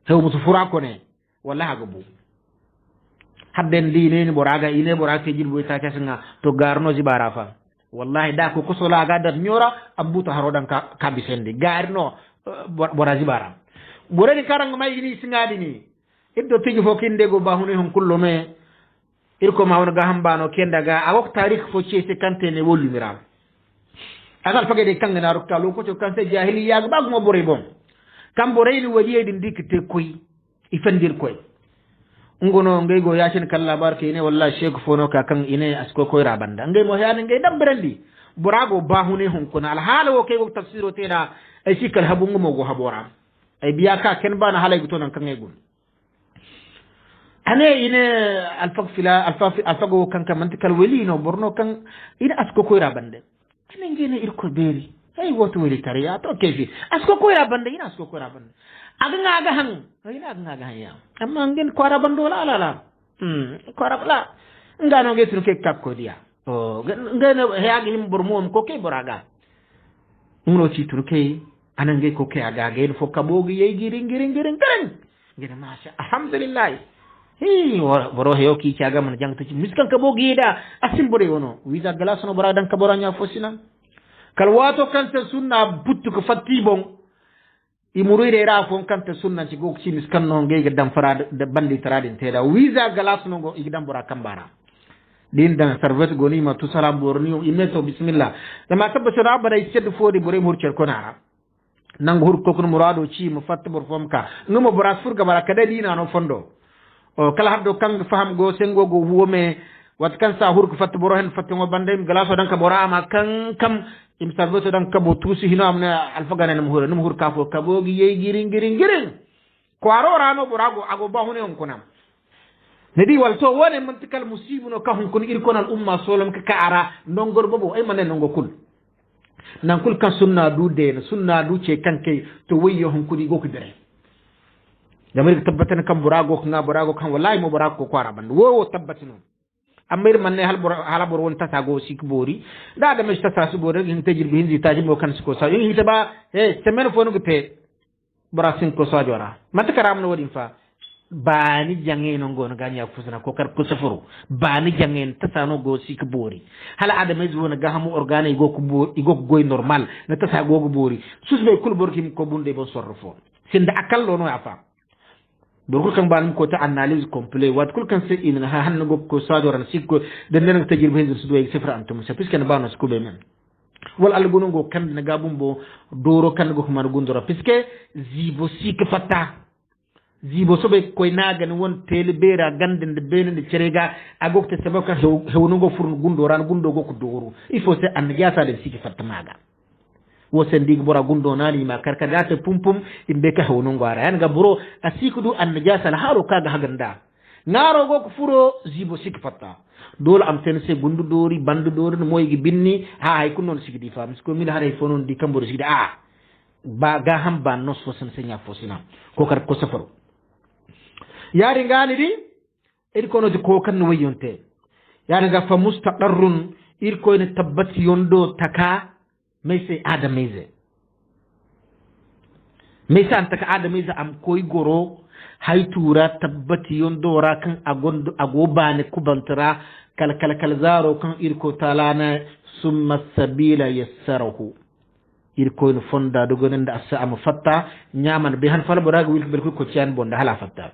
hew musu fura ko ne wallahi gabu hadden dine boraga ine boraga te jilbo ta kasinga to garno zibara fa wallahi da ko kosola ga dar nyora abuta harodan ka kabisende garno borazi bara borani karanga may ini singadi ni iddo tigi fo kinde go bahune hon kullo me irko ma wona ga hambano kenda ga awok tarikh fo cese kante ne woli miram agal fage de kanga na rokka lo ko to kante jahiliya ga bagmo bore bon kam bore ni wadi din dikte koy ifandir koy ngono ngay go yasin kala barke ine wallahi sheikh fono ka kan ine asko koy rabanda ngay mo yani ngay dam brandi burago bahune hon kuna al hala wo kay go tafsiro tena ay sikal habungu mo go habora ay biya ka ken bana halay to nan kan ngay gun ane ine alfago kan kan mantikal welino borno kan ine asko koy rabande ane ngene irko beri ay woto weli tariya to kefi asko koy rabande ine asko koy rabande aga hang ina aga hang ya amma ngeen ko rabando la la ko rabla ngano ngetu ke kakko dia o ngene heagi him bormom ko ke boraga ngro ci turke anange ko ke aga ngeen fo kabogi yey giring ngene masha alhamdulillah hi woro heyo ki ciaga man jangto ci miskan kabogi da asim bore wono visa glass no bora dan kaboranya fosina kalwato kan sunna buttu ko fatti bon imurire ra fon kanta sunna ci gok ci miskan no ngey dam fara de bandi taradin teda visa galas no go igdam bora kambara din dan servet goni ma tu salam borni imeto bismillah dama tabba sura bara sedd fodi bore murcer konara nang hur ko kun murado ci mu fat bor fom ka nguma bora furga bara kada dina no fondo o kala haddo kang faham go sengo go wuome wat kan sa hur ko fat boro hen fat ngo bandem galaso dan ka bora ma kan kam im sarboto dan kabo tusi hino amna alfagana num hur kafo kabo gi yey giring ko arora no burago ago bahune on kunam nedi wal to wone mantikal musibu no kahun kun ir konal umma solom ka ara nongor bobo ay manen nongo kul nan kul kan sunna du de sunna du ce kanke to wayyo hon kudi go ko dere jamir tabbatan kam burago nga burago kan wallahi mo burago ko ara band wo tabbatino amir manne halabor won tasago sik bori da da mes tasasu bori hin tajir bi hindi tajir mo kan ko sa yi taba semaine fo no gete brasin ko sa jora mat karam no wodin fa bani jange no ngono ganya fusna ko kar ko safuru bani jange tasano go sik bori hala ada mes wona ga hamu organe go ko bori go goy normal na tasago go bori susbe kul borkim ko bunde bo sorfo sinda akal lo no afa dorkul kan balum ko ta analyse complet wat kul kan se in ha han go ko sadoran sikko den len tajir be su do sifra antum sa puisque na bano ko be men wal al gonu go kan na gabum bo doro kan go mar gundora puisque zibo sik fata zibo sobe koy naga ni won tele bera ganden de benen de cerega agokte sabaka hewnu go furnu gundoran gundo go ko doro il faut se an jasa de sik fata maga wo sen dig bora gundo nani ma karkadate pumpum imbe ka hewnu ngara yan ga buro asikudu an najasa la haro kaga haganda ngaro go ko furo zibo sik fatta dol am sen se gundu dori bandu dori no moy gi binni ha ay kunon sigidi fam ko min haray fonon di kamboro sigidi ba ga ham ban no so sen senya fosina ko kar ko safaro yari ngani di ir kono di ko kan no yonte yani ga fa mustaqarrun ir ko ne tabbati yondo taka mese adamize mese antaka adamize am koy goro haytura tabbati yondo rakan agondo agobane kubantara kal zaro kan irko talana summa sabila yassarahu irko no fonda dogonenda asa am fatta nyaman be han fala borago wil bel ko cian bonda hala fatta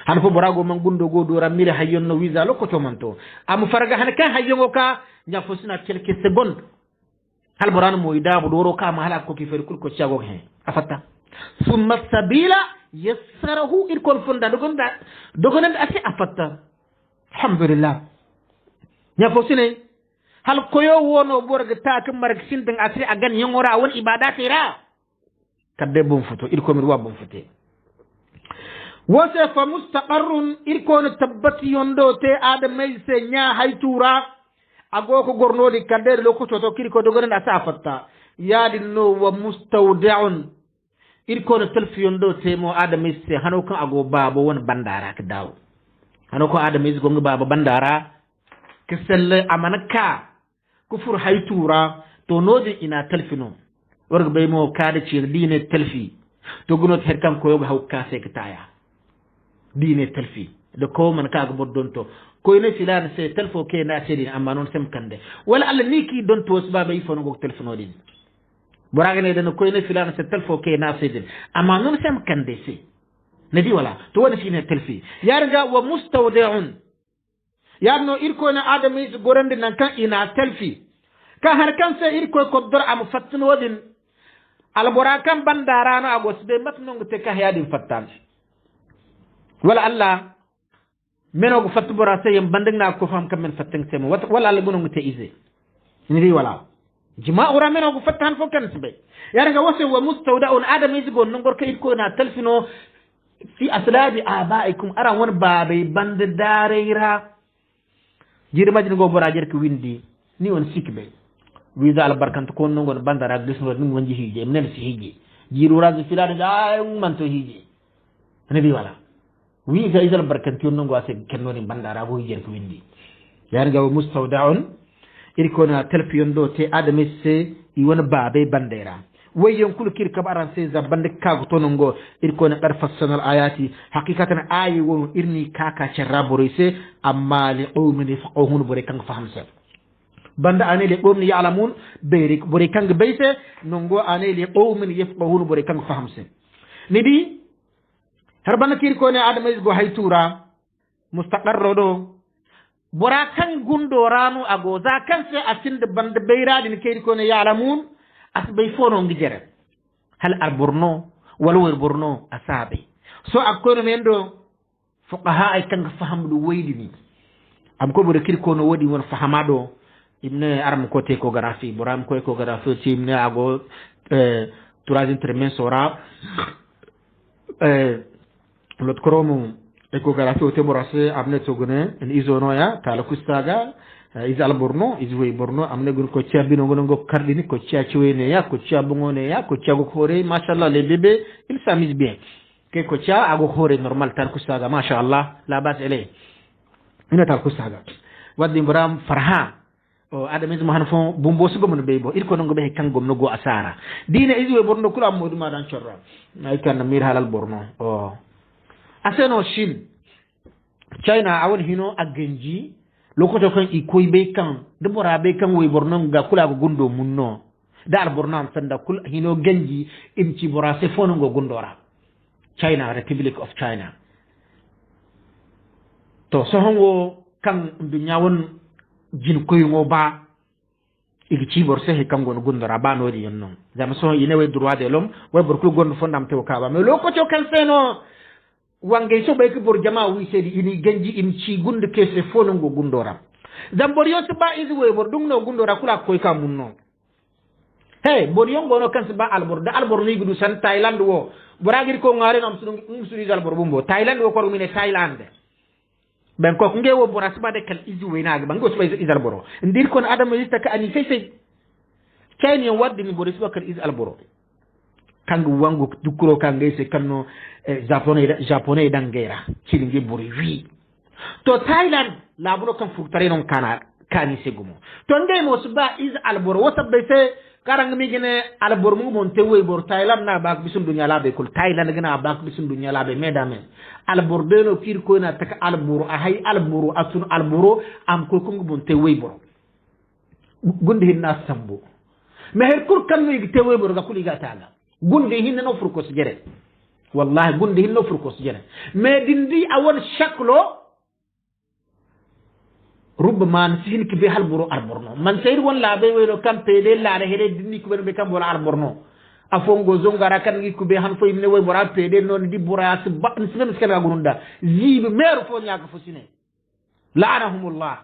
han fo borago man gundo go do ramire hayonno visa lokko to manto am farga han kan hayongo ka nyafosina quelques secondes hal borano mo idabo doro kama hala ko ki fer kul ko ciago hen afata summa sabila yassarahu ir kon fonda dogonda ati afata alhamdulillah nya fosine hal koyo wono borga ta kam mark sindin ati agan yongora won ibadati ra kadde bum foto ir ko mi wa bum fote wose fa mustaqarrun ir kon tabbati yondo te adamay se nya haytura agoko gornodi kadere lokoto to kiri ko dogonda safatta yadi no wa mustawdi'un irko no telfiyon do temo adamis se hano kan ago babo won bandara ka dawo hano ko adamis gonga babo bandara ke selle amanaka kufur haytura to nodi ina telfino warga bay mo kada ci dine telfi to gunot her kan ko yoga hawka se ka taya dine telfi de ko man ka ga boddonto ko ina filan se telfo ke na tedin amma non sem kande wala alla ni ki don to sba bay fono go telefono din buraga ne dan ko ina filan se telfo ke na tedin amma non sem kande se nadi wala to wala fi ne telfi yarga wa mustawdi'un yarno irko na adami gorande nan kan ina telfi ka har kan se irko ko dor am fatno din albora kan bandarano agos be matno te ka hayadin fattan wala alla meno go fatu bora seyem bandina ko fam kam men fatten semo wala alla gono ngute ize ni wala jima'u ra meno go fattan fo kan sbe yara ga wase wa mustawda'un adam izgo ngor kay ko na talfino fi aslabi abaikum ara won babe band dareira jirma jin go bora jer ko windi ni on sikbe wiza al barkant ko ngon bandara gisno ni wonji hije men si hije jiru razu filade da man to hije ni wala wi ga izal barkanti on ngo ase kennoni bandara bo hijer ko windi yar ga mustawda'un irkona telfiyon do te adamise i wona baabe bandera wayon kul kirka baran se za bande kago to ngo irkona dar fassanal ayati haqiqatan ayi won irni kaka cerraborise amma li qawmin yafqahun bore kan fahamsa banda ane li qawmin ya'lamun berik bore kan bayse ngo ane li qawmin yafqahun bore kan fahamsa nibi harbana kirko ne adama isgo haytura mustaqarro do bora kan gundo ranu ago za kan se asinde bande beyradi ni kirko ne ya'lamun asbay fono ngi jere hal alburno wal burno asabe so akkono mendo fuqaha ay kan fahamdu waydini am ko bora kirko no wodi won fahamado ibne aram ko te ko garafi boram ko garafi timne ago troisième trimestre ora lot kromu ecography o temorase amne togone en izonoya kala kustaga izal borno izwe borno amne gur ko ciabino ngono ngo kardini ko ciaciwene ya ko ciabongone ya ko ciago khore machallah les bébés ils s'amusent bien ke ko cia ago khore normal tan kustaga machallah la bas ele ina tal kustaga waddi bram farha o adamis mo hanfo bumbo sugo mon beybo irko ngo be kangom no go asara dina izwe borno kula moduma dan chorra ay kan mir halal borno o aseno shin china awon hino agenji lokoto kan ikoy be kan de bora be kan way borno ga kula go gundo munno dal borno am sanda kul hino genji imci bora se fono go gundora china republic of china to so hongo kan dunya won jin koy ngo ba igi ci bor se he kan gon gundora ba no di yonno jam so yine way droit de l'homme way bor kul gon fondam te ka ba mais lokoto kan seno wange so bay ko bor jama wi sedi ini ganji im ci gunde kese fono go gundora zambor yo ba izi we bor dum no gundora kula koy ka munno hey bor yo ngono kan ba albor da albor ni gudu san thailand wo boragir ko ngare nam sunu albor bumbo thailand wo ko rumine thailand ben ko nge wo boras ba de kal izi we naga bango so bay izal boro ndir kon adam lista ka ani fay chayni waddi ni boris ba kal izi alboro kangu wangu dukuro kange se kanno japonais dangera cilingi buri wi to thailand labulo kan furtare non kana kani segumo to ndey mo suba is albor wata be se karang mi gene albor mu mon te wey bor thailand na bak bisun dunya labe kul thailand gena bak bisun dunya labe medame albor de no kir ko na tak albor a hay albor atun alboro am ko ko mon te wey bor gundi hinna sambu meher kur kan mi te wey bor ga kuliga taga gundi hinna no furko jere wallahi gundi hinno furkos jene mais dindi awon shaklo rubman sin ki be halburu alborno man sayr won laabe welo kampede laare hele dindi ko be kam wala alborno afongo zongara kan ngi ko be han fo yimne way bora pede non di buras ba sin skala gurunda zibe mer fo nyaaka fo sine la'anahumullah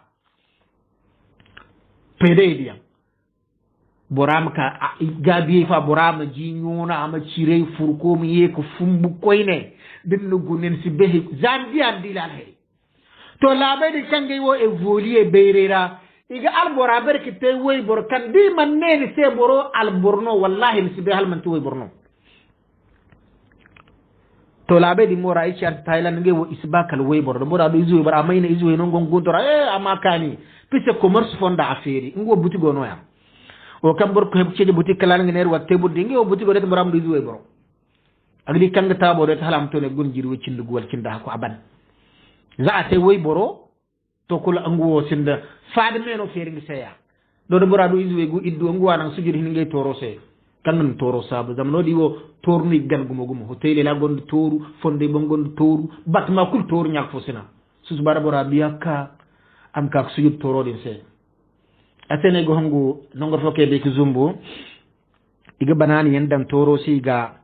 pede diam boram ka gabi fa boram ji nyona ama cire furko mi ye ko fumbu koyne den no gunen si behi zambia dilal he to labe de kange wo evoluer beirera iga albora berki te way bor kan di man ne se boro alborno wallahi si be hal man to way borno to labe di mora ichi at thailand nge wo isbakal way bor do bora do izu bara mayna izu no gongontora amakani pise commerce fonda affaire ngo butigo no ya o kambor ko heb ceje boutique kala ngene wat te buddi ngi o boutique o det boram du zuwe boro agli kanga tabo det halam to ne gon jiru cindu gol cinda ko aban za a tai wai boro to kula anguwo sinda faade meno feringi seya do bora do izwe gu iddu anguwa nan sujudi hinge toro se kannan toro sabu zamno di wo torni gan gumo hoteli la gonde toru fonde bon gonde toru batma kul toru nyak fosina sus bara bora biyaka am ka sujud toro din se atene go hangu nongo foke be ki zumbu iga banani yendam toro si ga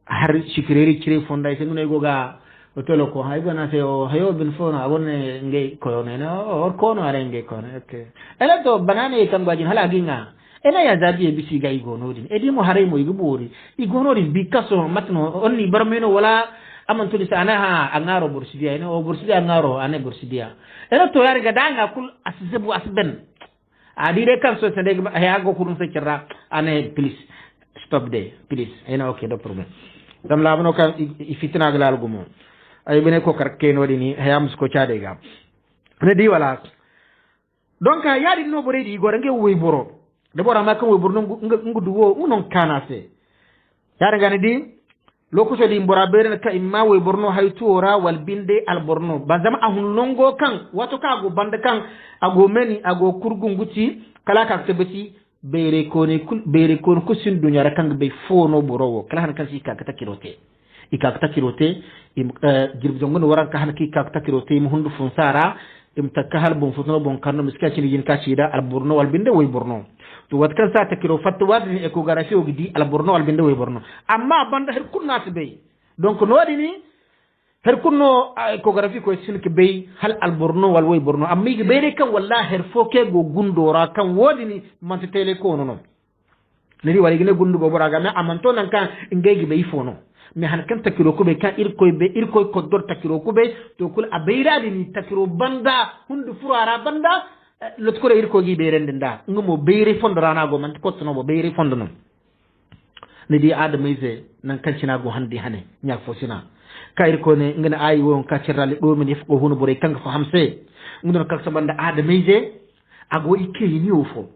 har shikireri kire fonda se ngune go ga hotelo ko hay bana se o hayo bin fona wonne ngey ko ne no or ko no are ngey ko ne okay ela to banani kan gwajin hala ginga ena ya zabi e bisi ga igonodin edi mo hare mo igubori igonodin bi kaso matno onni barmeno wala amantu li sanaha angaro bursidia ene o bursidia angaro ane bursidia ela to yar ga danga kul aszebu asben adire kan so sede ya go kurun se kirra ane please stop there please ena okay no problem dam labno kan ifitna galal gumo ay bene ko karke no dini hayam ko chade ga ne di wala donc yadi no bore di gore nge woy boro de bora makam woy boro ngudu wo unon kanase yara ngane di lokuto di mbora bere ka imma woy borno haytu ora wal binde al borno bazama ahun longo kan wato ka go bande kan ago meni ago kurgunguti kala ka tebeti bere ko ko sin dunya rakang be fono borowo kala han kan si ka takirote ikak takirote girb jongon waran ka han ki ka takirote mu hundu funsara im takahal bon fono bon karno miska ci yin ka ci da al borno wal binde woy borno to wat kan sa takiro fatwa wadi ecography o gidi al borno wal binde woy borno amma banda her kunnat be donc no dini her kunno ecography ko sin ke be hal al borno wal woy borno amma gi be kan wallahi her foke go gundora kan wodini man tele ko non neri wali gine gundu go boraga me amanto nan kan ngegi be fono mi han kan takiro ko be kan irkoy ko dor takiro ko be to kul abeyradi ni takiro banda hundu furara banda lot ko irko gi be rendinda ngumo beyri fondora na go man ko tno bo beyri fondono ne di adamize nan kan cina go handi hane nyak fosina ka irko ne ngana ayi won ka cirali do min ifko hunu bore kan fa hamse ngudon kal sabanda adamize ago ikeni ofo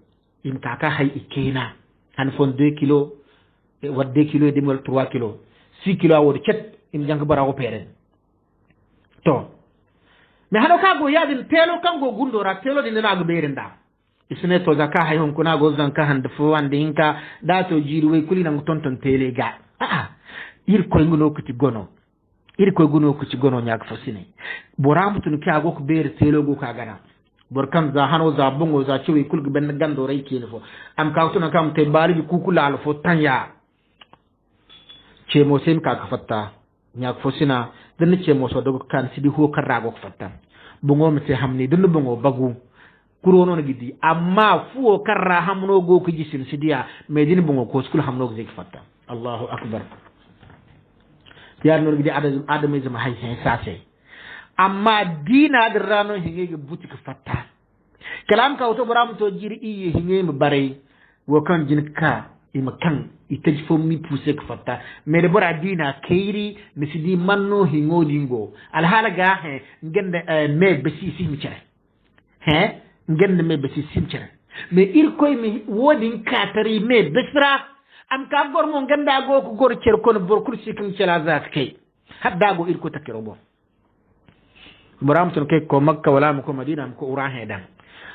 im kaka hay ikena han fon 2 kilo wat 2 kilo de mol 3 kilo 6 kilo awodi cet im jang bara ko peren to me hado ka go yadin telo kan go gundora telo din na go berenda isne to zaka hay hon kuna go zan ka hande fo wande hinka da to jiru we kuli nang tonton tele ga ir ko nguno ko ci gono nyaak fasine boram tun ki ago ko ber telo go ka gana bor kam za hano za bongo za ci we kulgu ben gando ray kene fo am ka to na kam te bari ku kula fo tanya ce mo sem ka fatta nyaak fosina dan ce mo so dogo kan sidi ho karago ko fatta bongo mi te hamni dun bongo bagu kurono na gidi amma fuo karra hamno go ko jisin sidiya me din bongo ko skul hamno go zek fatta allahu akbar yar no gidi adam zama hay sen sase amma dina dirrano hinge go buti ko fatta kalam ka to boram to jiri iye hinge mi bare wo kan jin ka ima kan itaji fo mi pousse ko fatta mais de bora dina keiri mi sidi manno hingo dingo al halaga he ngende me besi sim cere he ngende me besi sim cere mais ir koy mi wodin katari me besra am ka gor mo ngenda go ko gor cer kono bor kursi kin cela zat kay hadda go ir ko takiro bo boram ton kay ko makka wala ko madina ko ura he dan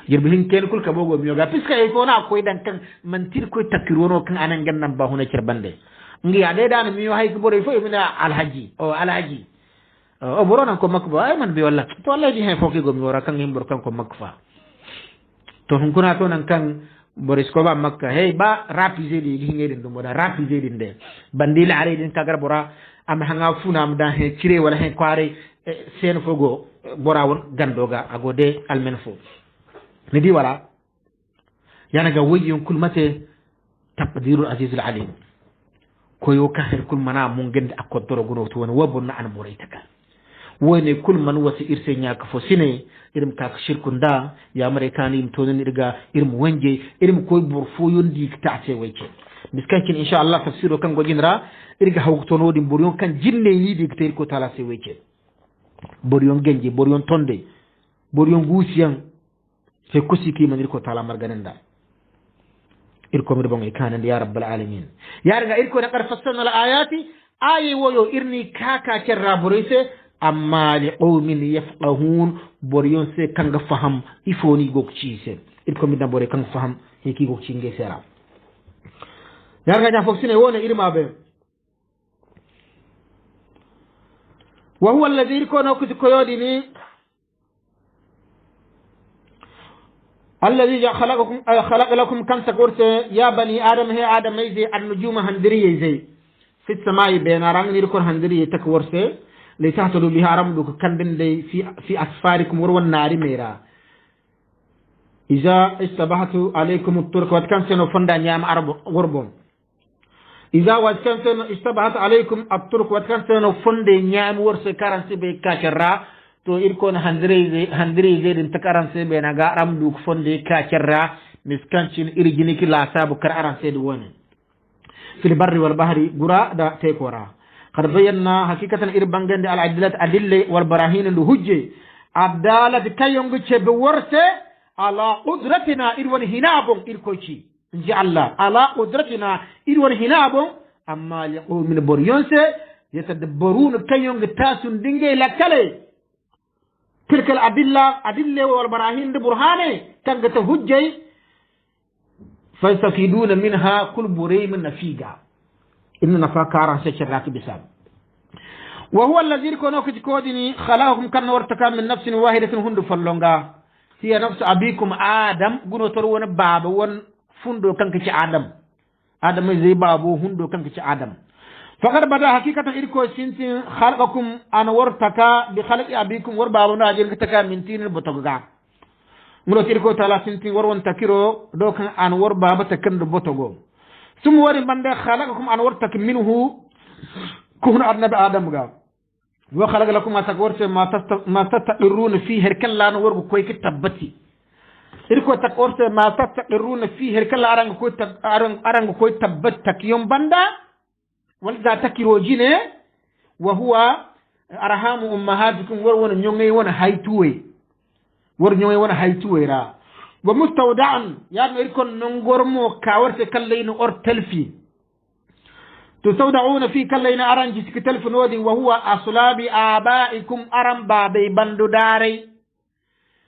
jirbi hin ken kul ka bogo mi yoga piska e ko na ko dan kan man tir ko takirono kan anan gannan ba huna cirbande ngi ade dan mi yo hay ko bore fo mina alhaji o borona ko makko ay man bi walla to wallahi hen fo ke go mi wora kan him bor kan ko makko fa to hun kuna to nan kan boris ko ba makka hey ba rapide di hinge den dum boda rapide din de bandila are din kagar bora am hanga funa am dan he cire wala hen kware sen fogo bora won gandoga agode almen fo ne di wala yana ga wayin kul mate taqdirul aziz al alim ko yo ka her kul mana mun gende akodoro gono to wona wabun na an boraitaka woni kul man wasi irse nyaaka fo sine irim ka shirkun da ya marekani im tonin irga irim wanje irim koy bur fo yondi taate wayce miskankin insha Allah tafsiro kan gojinra irga hawto no di buryon kan jinne ni di kter ko tala se wayce buryon genje buryon tonde buryon gusiyan se kusiki manir ko tala marganenda irko mi bongi kanan ya rabbal alamin ya riga irko da karfasan al ayati ayi woyo irni kaka cerra borise amma li qawmin yafqahun boriyon se kanga faham ifoni gokci se irko mi dabore kanga faham hiki gokci nge sera yarga nya foksine wona irma be wa huwa alladhi irkono kuti koyodini الذي خلق لكم كم سكورت يا بني آدم هي آدم يزي النجوم هندري زي في السماء بين رang نيركون هندري تكورسه لتحتلوا بها رمدك كندن دي في أسفاركم ورون ناري ميرا إذا استبحت عليكم الترك واتكن سنو فندا نيام عرب غربون إذا واتكن سنو استبحت عليكم الترك واتكن سنو فندا نيام ورس كارنسي بي كاشرا to irkon handiri zedin ta karanse be na ga ram duk fonde ka cerra miskancin irjini ki la sabu kar aranse du woni fil barri wal bahri gura da tekora qad bayyana hakikatan irbangande al adillat adille wal barahin lu hujje abdalat kayongu chebe worse ala qudratina irwon hinabon irkoci inji Allah ala qudratina irwon hinabon amma liqawmin boryonse yatadabbarun kayongu tasun dinge la kale تلك الأدلة والبراهين برهانه تنقت هجي فيستفيدون منها كل بريم نفيقا إننا فاكارا سيشراك بسام وهو الذي يكون كودني خلاهم كان ورتكا من نفس واحدة هند فلونغا هي نفس أبيكم آدم قلوا ترون باب ون فندو كنكش آدم زي بابو هندو كنكش آدم فقد بدا حقيقة إركو سنتين خلقكم أن ورتكا بخلق أبيكم وربابنا أجل كتكا من تين البطوغا مرو إركو تالا سنتين ورون تكيرو دوكا أن وربابا تكن البطوغو ثم ورن بند خلقكم أن ورتك منه كهن أدنب آدم غا وخلق لكم ما تقورت ما تتقرون فيه هركن لان ورغو كوي كتبتي إركو تقورت ما تتقرون فيه هركن لان كوي تبتك يوم بندا ولذا تكيروجينه وهو أرحام أمهاتكم ورون نيونغي ون هايتوي ورنيونغي ون هايتوي را ومستودعا يعني يكون نغورمو كاورت كلين اور تلفي تستودعون في كلين أرانجي سكتلف نودي وهو أصلاب آبائكم أرم بابي بندو داري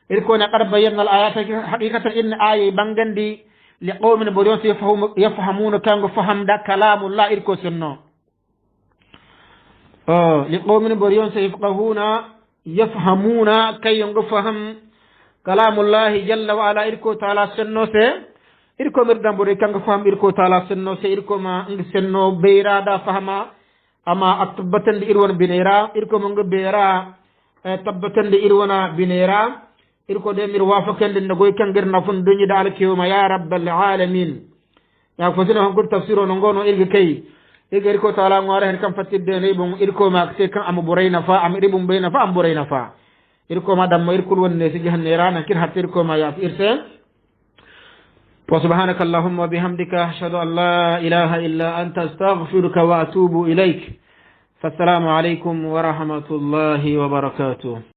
يكون قد بينا الآيات حقيقة إن آية بانغندي لقوم بريون يفهمون كانوا فهم دا كلام الله إركو سنو لقوم بريون يفقهون يفهمون كي ينفهم كلام الله جل وعلا إركو تعالى سنو سي إركو مردان بري كانوا فهم إركو تعالى سنو سي إركو ما سنو بيرا دا فهما أما أتبتن دي إروان بنيرا إركو منغ بيرا تبتن دي إروان بنيرا إركو دمير وافقن لنقوي كنغر نفن دنيا دالك يوم يا رب العالمين يا فسنا هنقول تفسيره نغونو إركو كي إركو تعالى مواره هنكم فتد ديني بون إركو ما أكسيكم أم برينا فا أم إربون بينا فا أم برينا فا إركو ما دم إركو ونسي جهن نيران كير حتى إركو ما ياف إرسل وسبحانك اللهم وبحمدك أشهد أن لا إله إلا أنت أستغفرك وأتوب إليك فالسلام عليكم ورحمة الله وبركاته